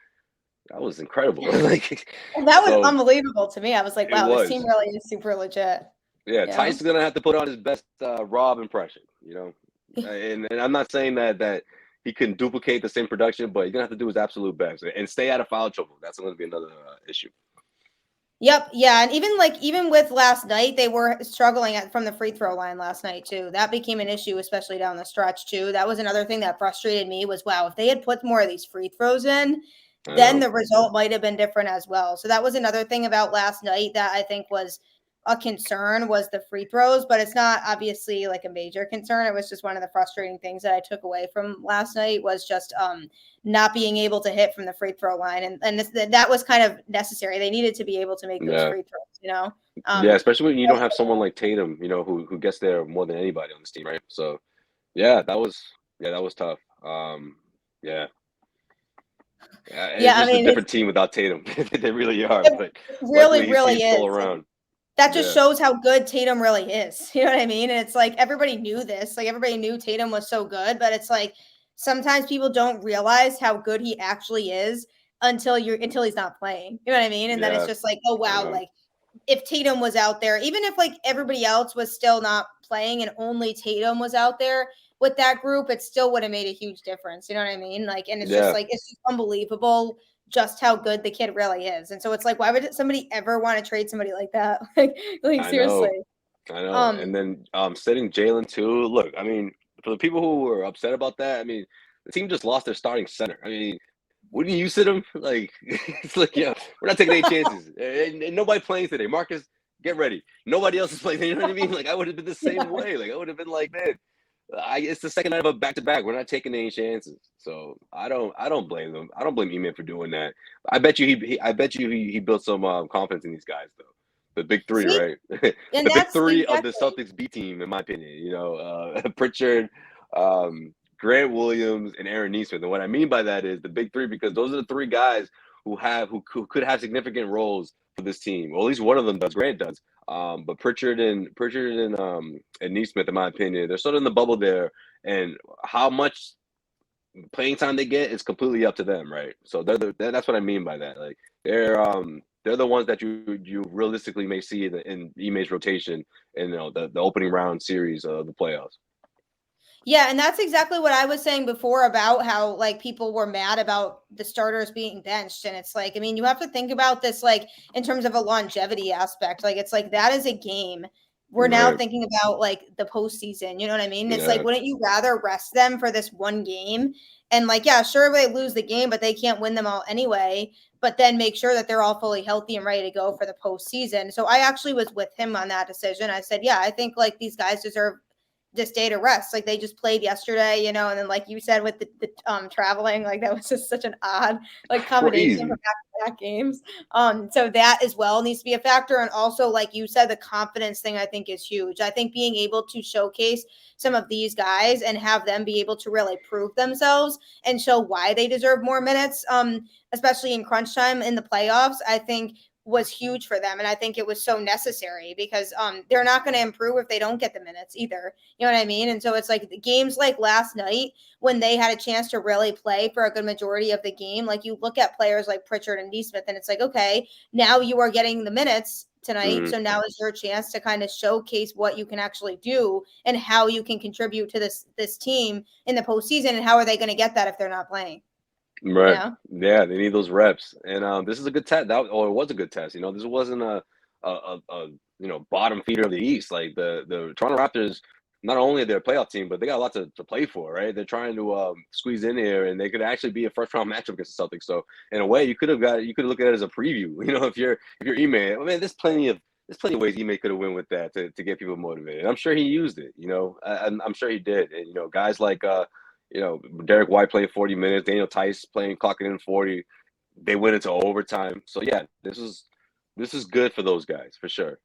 incredible. Like That was so. unbelievable to me. I was like, It wow, this team was. really is super legit. Yeah, You know? Tyson's gonna have to put on his best Rob impression, and I'm not saying that he can duplicate the same production, but he's gonna have to do his absolute best and stay out of foul trouble. That's gonna be another issue. Yep, yeah, and even with last night, they were struggling from the free throw line last night too. That became an issue, especially down the stretch too. That was another thing that frustrated me was, wow, if they had put more of these free throws in, I then know. the result might have been different as well. So that was another thing about last night that I think was a concern was the free throws, but it's not obviously like a major concern. It was just one of the frustrating things that I took away from last night was just not being able to hit from the free throw line, and that was kind of necessary. They needed to be able to make those Yeah, free throws. yeah, especially when you don't have someone like Tatum, who gets there more than anybody on this team, right? So, yeah, that was tough. Yeah, it's Yeah, I just a mean, different team without Tatum. They really are, it but really, luckily really he's still is. around. That just Yeah, shows how good Tatum really is. You know what I mean? And it's like everybody knew this. Like everybody knew Tatum was so good, but it's like sometimes people don't realize how good he actually is until he's not playing. You know what I mean? And then it's yeah, just like, oh I wow, know. like if Tatum was out there, even if like everybody else was still not playing and only Tatum was out there with that group, it still would have made a huge difference. You know what I mean? Like, and Yeah, it's just unbelievable just how good the kid really is. And so it's like, why would somebody ever want to trade somebody like that? Like I know. seriously. I know. Um, And then sitting Jalen too. Look, I mean, for the people who were upset about that, I mean, the team just lost their starting center. I mean, wouldn't you sit him? Like, it's like, yeah, we're not taking any chances. And nobody playing today. Marcus, get ready. Nobody else is playing. You know what I mean? Like, I would have been the same yeah. way. Like, I would have been like, man, it's the second night of a back to back. We're not taking any chances. So I don't blame them. I don't blame E-Man for doing that. I bet you he built some confidence in these guys though. The big three, See, right? and The big that's three of the exactly. Celtics B team, in my opinion. Pritchard, Grant Williams, and Aaron Neesmith. And what I mean by that is the big three because those are the three guys who could have significant roles for this team. Well, at least one of them does. Grant does. But Pritchard and Neesmith, in my opinion, they're sort of in the bubble there. And how much playing time they get is completely up to them, right? So that's what I mean by that. Like they're the ones that you realistically may see in Ime's rotation in the opening round series of the playoffs. Yeah, and that's exactly what I was saying before about how like people were mad about the starters being benched. And it's like, I mean, you have to think about this like in terms of a longevity aspect. Like it's like that is a game. We're now Right. thinking about like the postseason. You know what I mean? It's like, Yeah. wouldn't you rather rest them for this one game? And like, yeah, sure, they lose the game, but they can't win them all anyway. But then make sure that they're all fully healthy and ready to go for the postseason. So I actually was with him on that decision. I said, yeah, I think like these guys deserve this day to rest. Like they just played yesterday, and then like you said with the traveling, like that was just such an odd like combination for Crazy. back-to-back games. So that as well needs to be a factor. And also, like you said, the confidence thing I think is huge. I think being able to showcase some of these guys and have them be able to really prove themselves and show why they deserve more minutes, especially in crunch time in the playoffs, I think was huge for them. And I think it was so necessary because they're not going to improve if they don't get the minutes either. You know what I mean? And so it's like the games like last night when they had a chance to really play for a good majority of the game. Like you look at players like Pritchard and Neesmith, and it's like, okay, now you are getting the minutes tonight. Mhm. So now is your chance to kind of showcase what you can actually do and how you can contribute to this team in the postseason. And how are they going to get that if they're not playing? Right. Yeah. Yeah, they need those reps. And this is a good test. Or it was a good test. This wasn't a bottom feeder of the East. Like the Toronto Raptors, not only are they a playoff team, but they got a lot to play for, right? They're trying to squeeze in here, and they could actually be a first round matchup against the Celtics. So in a way, you could look at it as a preview. If you're Ime, I mean, there's plenty of ways Ime could have went with that to get people motivated. I'm sure he used it. I'm sure he did. And guys like Derek White playing 40 minutes, Daniel Tice clocking in 40. They went into overtime. So yeah, this is good for those guys for sure.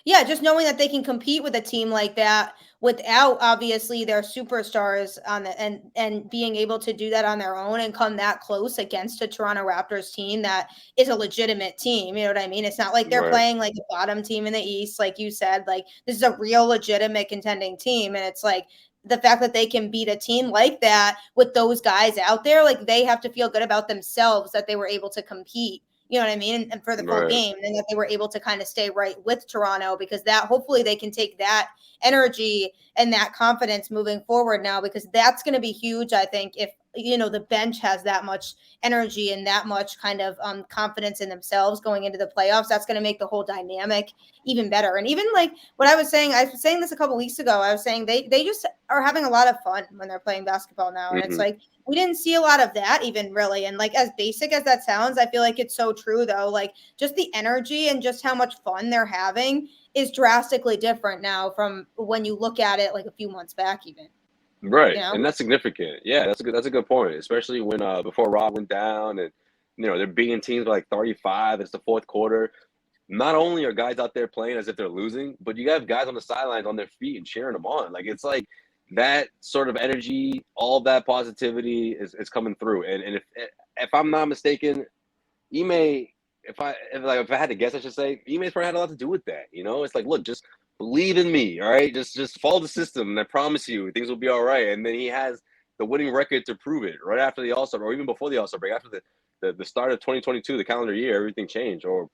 Yeah, just knowing that they can compete with a team like that without obviously their superstars on the and being able to do that on their own and come that close against a Toronto Raptors team that is a legitimate team. You know what I mean? It's not like they're Right. playing like a bottom team in the East, like you said. Like this is a real legitimate contending team. And it's like the fact that they can beat a team like that with those guys out there, like they have to feel good about themselves that they were able to compete, you know what I mean? And for the full Right. game, and that they were able to kind of stay right with Toronto, because that hopefully they can take that energy and that confidence moving forward now, because that's going to be huge. I think if the bench has that much energy and that much kind of confidence in themselves going into the playoffs, that's going to make the whole dynamic even better. And even like what I was saying this a couple weeks ago, I was saying they just are having a lot of fun when they're playing basketball now, and it's Mm-hmm. like we didn't see a lot of that even really. And like as basic as that sounds, I feel like it's so true though. Like just the energy and just how much fun they're having is drastically different now from when you look at it like a few months back even. Right, You know? and that's significant. Yeah, that's a good point, especially when before Rob went down, and they're beating teams by like 35. It's the fourth quarter. Not only are guys out there playing as if they're losing, but you have guys on the sidelines on their feet and cheering them on. Like it's like that sort of energy, all that positivity is coming through. And if I'm not mistaken, Ime, if I had to guess, I should say Ime's probably had a lot to do with that. It's like, look, just believe in me, all right? Just follow the system, and I promise you, things will be all right. And then he has the winning record to prove it. Right after the All Star, or even before the All Star break, after the start of 2022, the calendar year, everything changed. Or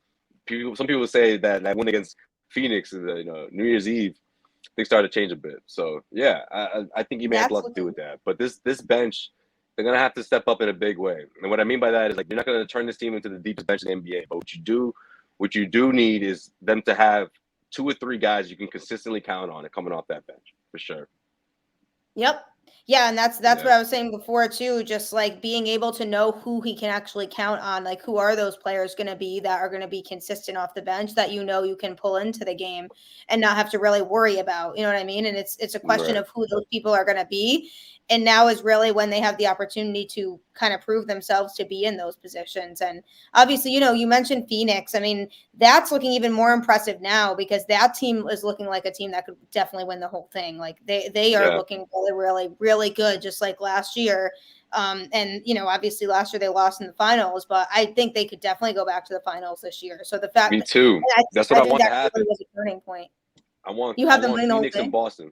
some people say that win against Phoenix, New Year's Eve, things started to change a bit. So yeah, I think Ime has a That's lot to do looking with that. But this bench, they're gonna have to step up in a big way. And what I mean by that is, like, you're not gonna turn this team into the deepest bench in the NBA. But what you do need is them to have 2 or 3 guys you can consistently count on and coming off that bench for sure. Yep. Yeah, and that's Yeah. what I was saying before too, just like being able to know who he can actually count on, like who are those players going to be that are going to be consistent off the bench that you can pull into the game and not have to really worry about, you know what I mean? And it's a question Right. of who those people are going to be. And now is really when they have the opportunity to kind of prove themselves to be in those positions. And obviously, you mentioned Phoenix. I mean, that's looking even more impressive now because that team is looking like a team that could definitely win the whole thing. Like they are Yeah. looking really, really, really good, just like last year. And obviously last year they lost in the finals, but I think they could definitely go back to the finals this year. So the fact Me that too. That's what I I think want to that really happen. was a turning point. I want You I have them want winning the whole Phoenix and thing. Boston.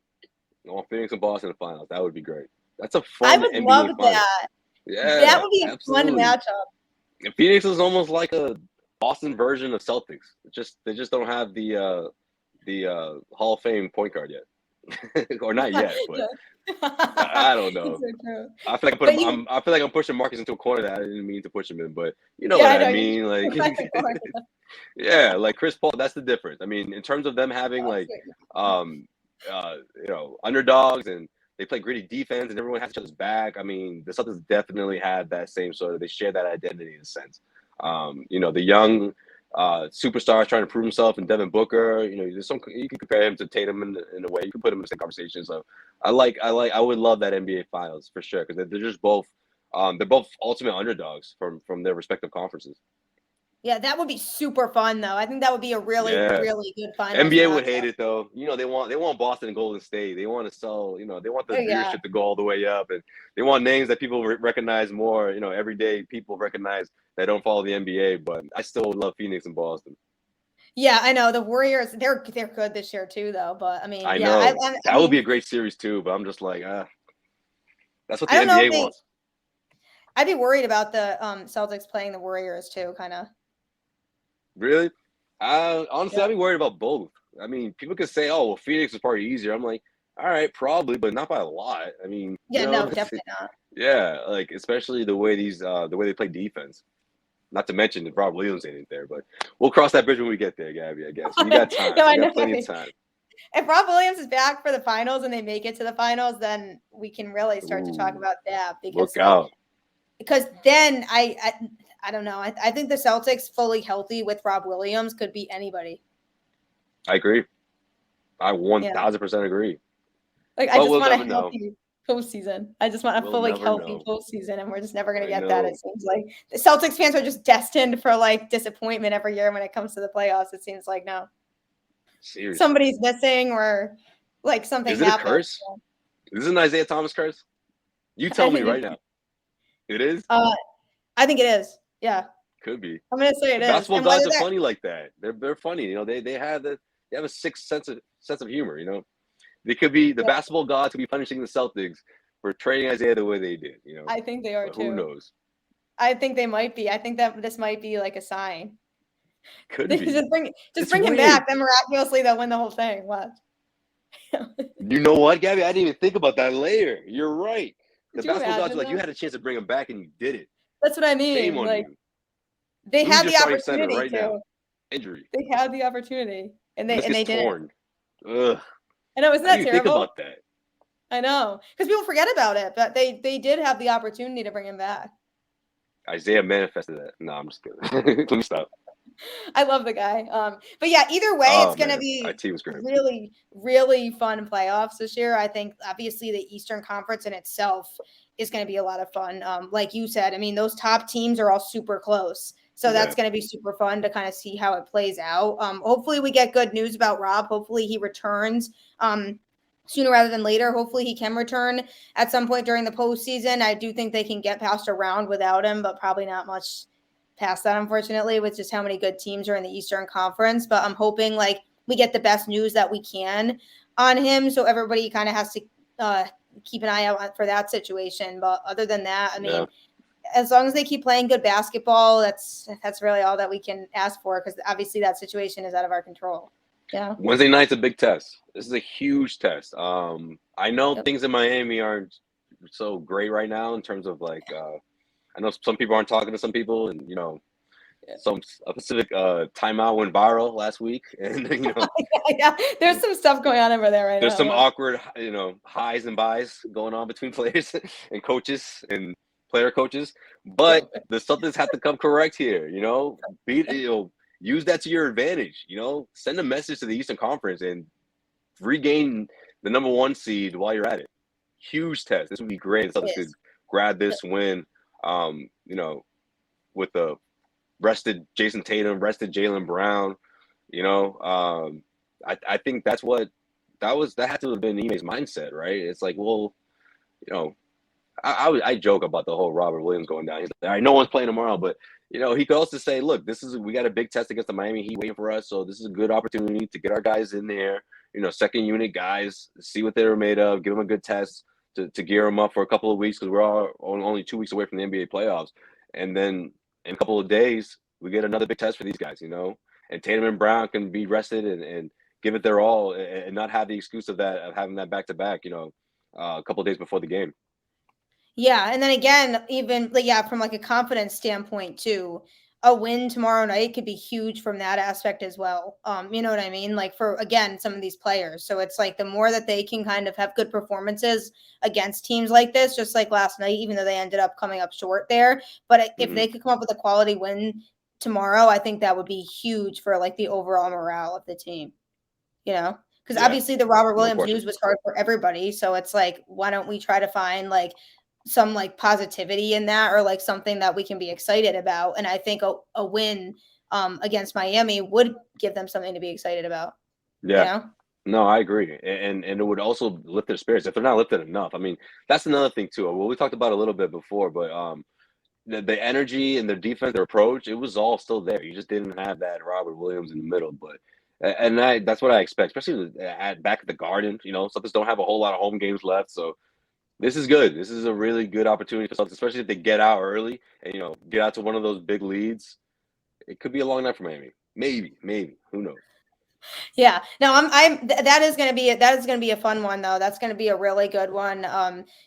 I want Phoenix and Boston in the finals. That would be great. That's a I fun would love NBA finals. that. That Yeah, would be a fun absolutely. matchup. Phoenix is almost like a Boston version of Celtics. They just don't have the Hall of Fame point guard yet, or not yet. But I don't It's know. so true. I feel like But you, I feel like I'm pushing Marcus into a corner that I didn't mean to push him in, but you know yeah, what I I know you. mean. Like, yeah, like Chris Paul. That's the difference. I mean, in terms of them having like, um, underdogs, and they play gritty defense, and everyone has each other's back. I mean, the Celtics definitely have that same sort of. They share that identity in a sense. The young superstars trying to prove himself, and Devin Booker. There's some you can compare him to Tatum in a way. You can put him in the same conversation. So I would love that NBA Finals for sure, because they're just both they're both ultimate underdogs from their respective conferences. Yeah, that would be super fun though. I think that would be a really, Yeah. really good finals NBA would matchup. hate it though. They want Boston and Golden State. They want to sell. They want the Oh, yeah. viewership to go all the way up, and they want names that people recognize more. Everyday people recognize that don't follow the NBA. But I still would love Phoenix and Boston. Yeah, I know the Warriors. They're good this year too, though. But I mean, I yeah, know I that would be mean, a great series too. But I'm just like, that's what I the don't know if NBA they. wants. I'd be worried about the Celtics playing the Warriors too, kind of. Really? Honestly, Yeah. I'd be worried about both. I mean, people could say, "Oh, well, Phoenix is probably easier." I'm like, all right, probably, but not by a lot. I mean, Yeah, no, definitely not. yeah, like especially the way they play defense. Not to mention that Rob Williams ain't there, but we'll cross that bridge when we get there, Gabby. I guess we got time. No, I We know. got plenty of time. If Rob Williams is back for the finals and they make it to the finals, then we can really start to talk Ooh, about that look out. because then I don't know. I think the Celtics fully healthy with Rob Williams could beat anybody. I agree. I Yeah. 1000% agree. Like, I But just we'll want a never know. healthy postseason. I just want a We'll fully never healthy know. postseason, and we're just never going to I get that. know. It seems like the Celtics fans are just destined for like disappointment every year when it comes to the playoffs. It seems like no, Seriously. somebody's missing or like something Is it a happened. curse? Is it an Isaiah Thomas curse? You tell me right now. It is? I think it is. Yeah, Could be. I'm going to say it is. Basketball And gods whether are that, funny like that. They're funny. You know, they have a sixth sense of humor. You know, they could be the yeah, basketball gods could be punishing the Celtics for trading Isaiah the way they did. You know, I think they are but who too. knows? I think they might be. I think that this might be like a sign. Could be. just bring It's him weird. back. Then miraculously they'll win the whole thing. What? You know what, Gabby? I didn't even think about that layer. You're right. The Could you basketball gods imagine are like, that? you had a chance to bring him back and you did it. That's what I Shame mean. on Like you. they Lose had your the starting center opportunity right to. now. Injury. They had the opportunity, and This they gets didn't. torn. Ugh. I know, isn't How do that you think terrible? about that? I know, because people forget about it, but they did have the opportunity to bring him back. Isaiah manifested that. No, I'm just kidding. Let me stop. I love the guy. But yeah, either way, it's going to be IT was great. really, really fun playoffs this year. I think obviously the Eastern Conference in itself is going to be a lot of fun. Like you said, I mean, those top teams are all super close. So that's going to be super fun to kind of see how it plays out. Hopefully we get good news about Rob. Hopefully he returns sooner rather than later. Hopefully he can return at some point during the postseason. I do think they can get past a round without him, but probably not much past that, unfortunately, with just how many good teams are in the Eastern Conference. But I'm hoping like we get the best news that we can on him. So everybody kind of has to keep an eye out for that situation. But other than that, I mean, as long as they keep playing good basketball, that's really all that we can ask for, because obviously that situation is out of our control. Yeah. Wednesday night's a big test. This is a huge test. I know things in Miami aren't so great right now in terms of like I know some people aren't talking to some people, and you know, a specific timeout went viral last week, and you know, yeah, there's some stuff going on over there right now. There's some awkward, you know, highs and buys going on between players and coaches and player coaches, but the Celtics have to come correct here. You know, use that to your advantage. You know, send a message to the Eastern Conference and regain the #1 seed while you're at it. Huge test. This would be great. The Celtics could grab this win. You know, with the rested Jason Tatum, rested Jaylen Brown. You know, I think that had to have been Ime's mindset, right? It's like, well, you know, I joke about the whole Robert Williams going down. He's like, all right, no one's playing tomorrow, but you know, he could also say, look, we got a big test against the Miami Heat waiting for us, so this is a good opportunity to get our guys in there. You know, second unit guys, see what they're made of, give them a good test to gear them up for a couple of weeks, because we're all only 2 weeks away from the NBA playoffs, and then in a couple of days we get another big test for these guys. You know, and Tatum and Brown can be rested and give it their all, and not have the excuse of having that back to back. You know, a couple of days before the game. Yeah, and then again, even from like a confidence standpoint too, a win tomorrow night could be huge from that aspect as well. You know what I mean? Like for again, some of these players. So it's like the more that they can kind of have good performances against teams like this, just like last night, even though they ended up coming up short there. But if they could come up with a quality win tomorrow, I think that would be huge for like the overall morale of the team. You know? Because obviously the Robert Williams news was hard for everybody. So it's like, why don't we try to find like some like positivity in that, or like something that we can be excited about? And I think a win against Miami would give them something to be excited about. Yeah. You know? No, I agree. And it would also lift their spirits if they're not lifted enough. I mean, that's another thing too. Well, we talked about a little bit before, but the energy and their defense, their approach, it was all still there. You just didn't have that Robert Williams in the middle. But that's what I expect, especially back at the Garden. You know, Celtics don't have a whole lot of home games left, so this is good. This is a really good opportunity for Celtics, especially if they get out early and, you know, get out to one of those big leads. It could be a long night for Miami. Maybe. Who knows? Yeah, no, that is going to be a fun one though. That's going to be a really good one.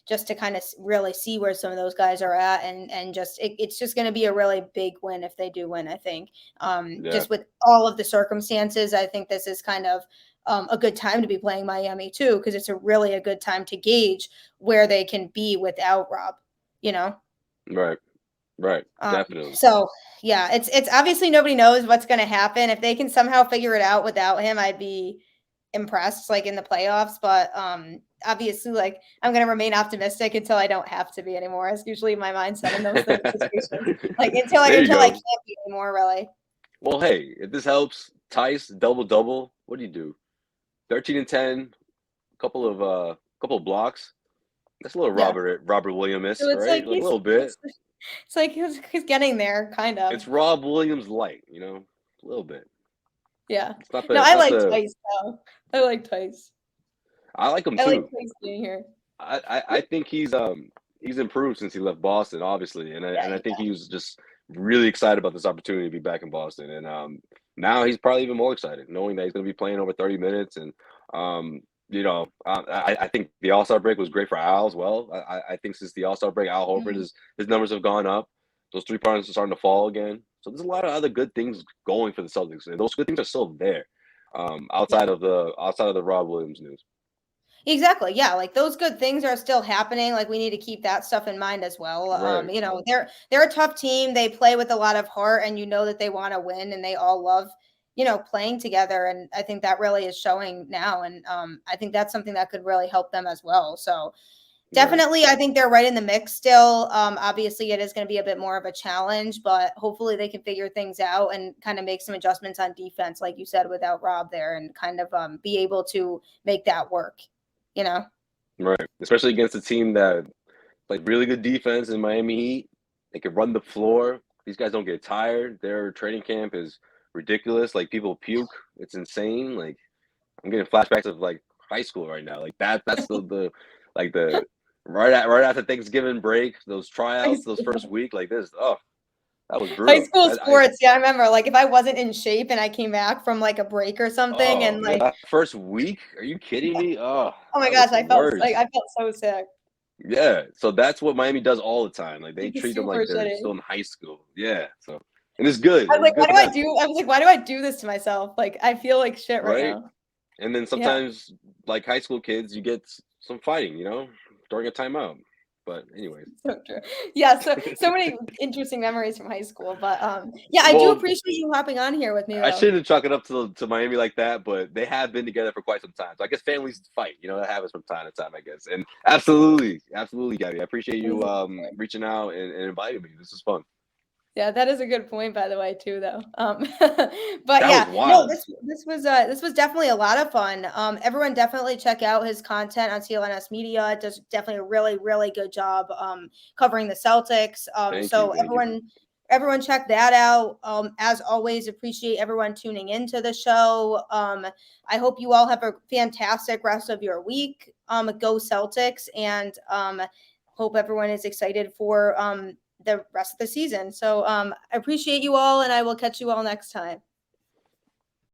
Just to kind of really see where some of those guys are at, and just it's just going to be a really big win if they do win. I think, Yeah, just with all of the circumstances, I think this is kind of a good time to be playing Miami too, because it's a good time to gauge where they can be without Rob. You know. right, right, Um, definitely. so yeah, it's obviously nobody knows what's going to happen. If they can somehow figure it out without him, I'd be impressed, like in the playoffs. But obviously, like I'm going to remain optimistic until I don't have to be anymore. It's usually my mindset in those situations. Like There you until I go. can't be anymore, really. Well, hey, if this helps, Tice double double. What do you do? 13 and 10, couple of blocks. That's a little Yeah. Robert So Williams-esque, it's like right? Like a little bit. it's like he's getting there, kind of. It's Rob Williams light, a little bit. Yeah. It's not No, the it's I not like the Tice though. I like Tice. I like him I like too. Tice being here. I think he's improved since he left Boston, obviously, and Yeah, I think he was just really excited about this opportunity to be back in Boston, and now he's probably even more excited knowing that he's going to be playing over 30 minutes, and I think the All Star break was great for Al as well. I think since the All Star break, Al Horford Mhm. his numbers have gone up. Those 3 pointers are starting to fall again. So there's a lot of other good things going for the Celtics, and those good things are still there. Yeah. Outside of the Rob Williams news, Exactly. Yeah, like those good things are still happening. Like we need to keep that stuff in mind as well. right? They're a tough team. They play with a lot of heart, and you know that they want to win, and they all love playing together. And I think that really is showing now. And I think that's something that could really help them as well. So Right. definitely, I think they're right in the mix still. Obviously, it is going to be a bit more of a challenge, but hopefully they can figure things out and kind of make some adjustments on defense, like you said, without Rob there, and kind of be able to make that work. You know. Right. Especially against a team that like really good defense in Miami Heat. They can run the floor. These guys don't get tired. Their training camp is ridiculous. Like people puke. It's insane. Like I'm getting flashbacks of like high school right now. Like that's the like the right after Thanksgiving break, those High tryouts, those first school week, like this. Oh, that was high brutal. school I sports, yeah, I remember, like, if I wasn't in shape and I came back from, like, a break or something oh and, man, like that first week? Are you kidding yeah. me? Oh, Oh my that was gosh, the worst. I felt so sick. Yeah, so that's what Miami does all the time. Like they Like, it's treat them super like they're still shitty. in high school. Yeah, so and it's good. I was It's like, good for them, why do I do this to myself? Like, I feel like shit right right? now. And then Yeah. sometimes, like high school kids, you get some fighting, during a timeout. But anyways, So true. Yeah, so many interesting memories from high school, but, yeah, I do well, appreciate you hopping on here with me, I though. shouldn't chalk it up to Miami like that, but they have been together for quite some time. So I guess families fight, that happens from time to time, I guess. And absolutely, Gabby, I appreciate That is you a good point. reaching out and inviting me. This is fun. Yeah, that is a good point, by the way, too, though. But That was yeah, no, wild. this was definitely a lot of fun. Everyone definitely check out his content on CLNS Media. It does definitely a really, really good job covering the Celtics. So Thank you. everyone check that out. As always, appreciate everyone tuning into the show. I hope you all have a fantastic rest of your week. Go Celtics, and hope everyone is excited for the rest of the season. So I appreciate you all, and I will catch you all next time.